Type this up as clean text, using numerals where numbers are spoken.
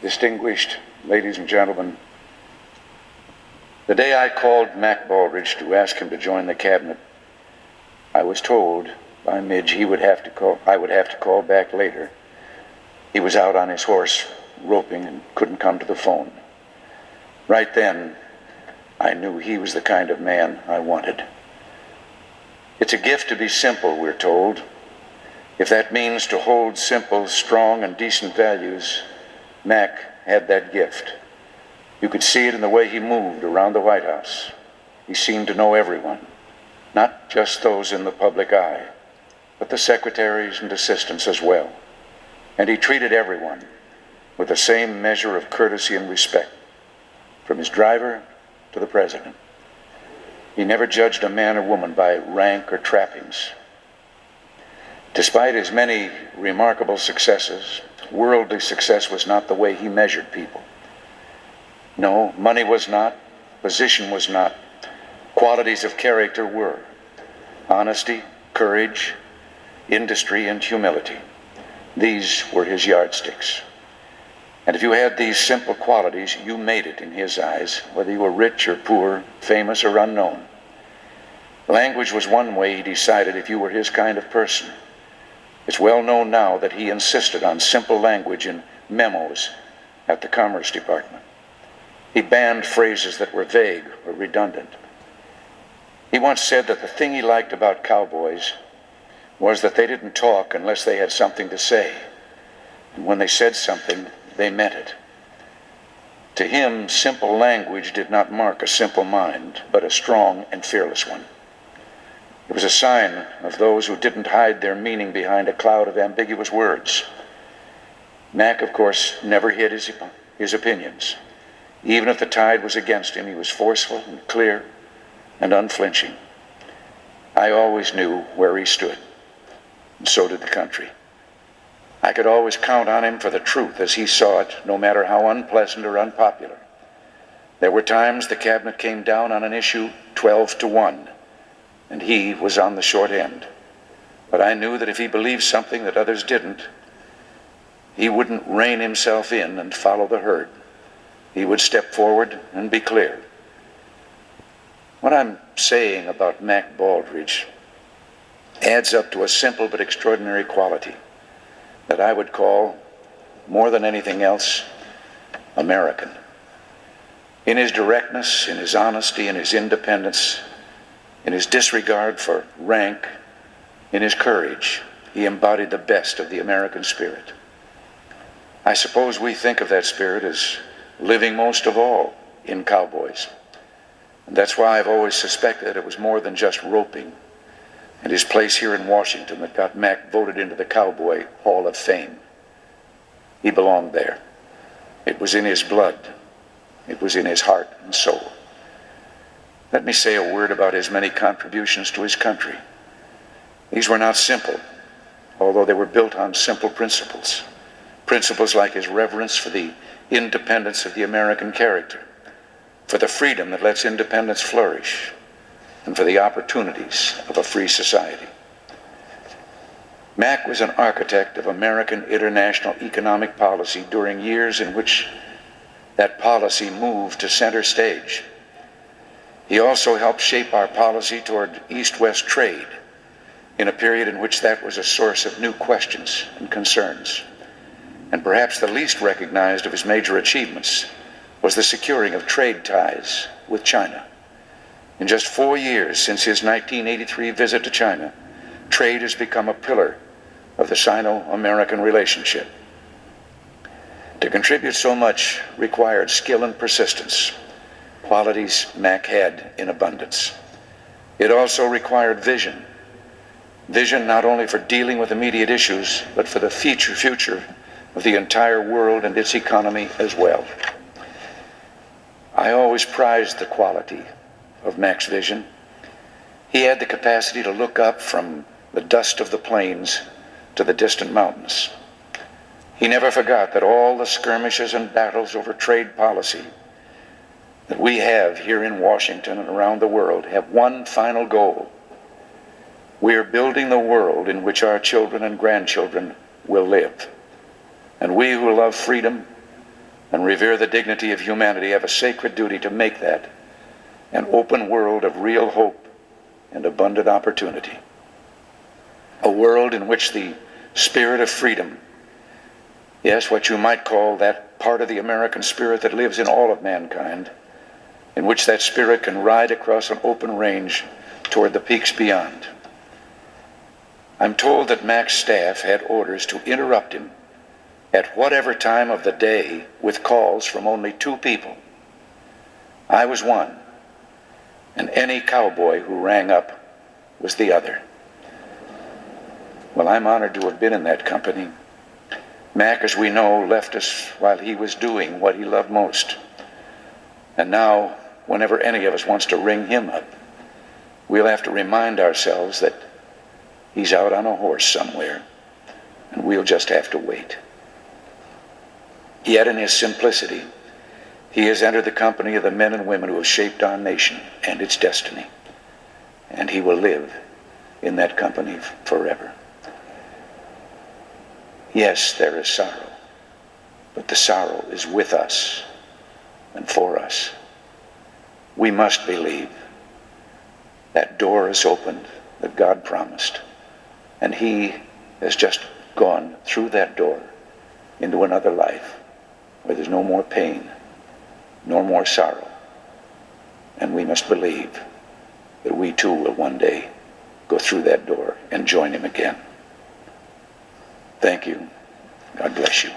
distinguished ladies and gentlemen, the day I called Mac Baldrige to ask him to join the cabinet, I was told by Midge I would have to call back later. He was out on his horse roping and couldn't come to the phone. Right then, I knew he was the kind of man I wanted. It's a gift to be simple, we're told. If that means to hold simple, strong, and decent values, Mac had that gift. You could see it in the way he moved around the White House. He seemed to know everyone, not just those in the public eye, but the secretaries and assistants as well. And he treated everyone with the same measure of courtesy and respect, from his driver to the president. He never judged a man or woman by rank or trappings. Despite his many remarkable successes, worldly success was not the way he measured people. No, money was not, position was not. Qualities of character were: honesty, courage, industry, and humility. These were his yardsticks. And if you had these simple qualities, you made it in his eyes, whether you were rich or poor, famous or unknown. Language was one way he decided if you were his kind of person. It's well known now that he insisted on simple language in memos at the Commerce Department. He banned phrases that were vague or redundant. He once said that the thing he liked about cowboys was that they didn't talk unless they had something to say. And when they said something, they meant it. To him, simple language did not mark a simple mind, but a strong and fearless one. It was a sign of those who didn't hide their meaning behind a cloud of ambiguous words. Mac, of course, never hid his opinions. Even if the tide was against him, he was forceful and clear and unflinching. I always knew where he stood, and so did the country. I could always count on him for the truth as he saw it, no matter how unpleasant or unpopular. There were times the cabinet came down on an issue 12-1, and he was on the short end. But I knew that if he believed something that others didn't, he wouldn't rein himself in and follow the herd. He would step forward and be clear. What I'm saying about Mac Baldrige adds up to a simple but extraordinary quality that I would call, more than anything else, American. In his directness, in his honesty, in his independence, in his disregard for rank, in his courage, he embodied the best of the American spirit. I suppose we think of that spirit as living most of all in cowboys. And that's why I've always suspected that it was more than just roping and his place here in Washington that got Mac voted into the Cowboy Hall of Fame. He belonged there. It was in his blood. It was in his heart and soul. Let me say a word about his many contributions to his country. These were not simple, although they were built on simple principles. Principles like his reverence for the independence of the American character, for the freedom that lets independence flourish, and for the opportunities of a free society. Mac was an architect of American international economic policy during years in which that policy moved to center stage. He also helped shape our policy toward East-West trade in a period in which that was a source of new questions and concerns. And perhaps the least recognized of his major achievements was the securing of trade ties with China. In just 4 years since his 1983 visit to China, trade has become a pillar of the Sino-American relationship. To contribute so much required skill and persistence, qualities Mac had in abundance. It also required vision. Vision not only for dealing with immediate issues, but for the future of the entire world and its economy as well. I always prized the quality of Mac's vision. He had the capacity to look up from the dust of the plains to the distant mountains. He never forgot that all the skirmishes and battles over trade policy that we have here in Washington and around the world have one final goal. We are building the world in which our children and grandchildren will live. And we who love freedom and revere the dignity of humanity have a sacred duty to make that an open world of real hope and abundant opportunity. A world in which the spirit of freedom, yes, what you might call that part of the American spirit that lives in all of mankind, in which that spirit can ride across an open range toward the peaks beyond. I'm told that Mac's staff had orders to interrupt him at whatever time of the day with calls from only 2 people. I was one, and any cowboy who rang up was the other. Well, I'm honored to have been in that company. Mac, as we know, left us while he was doing what he loved most. And now, whenever any of us wants to ring him up, we'll have to remind ourselves that he's out on a horse somewhere, and we'll just have to wait. Yet in his simplicity, he has entered the company of the men and women who have shaped our nation and its destiny, and he will live in that company forever. Yes, there is sorrow, but the sorrow is with us and for us. We must believe that door is opened that God promised, and he has just gone through that door into another life where there's no more pain, nor more sorrow. And we must believe that we too will one day go through that door and join him again. Thank you. God bless you.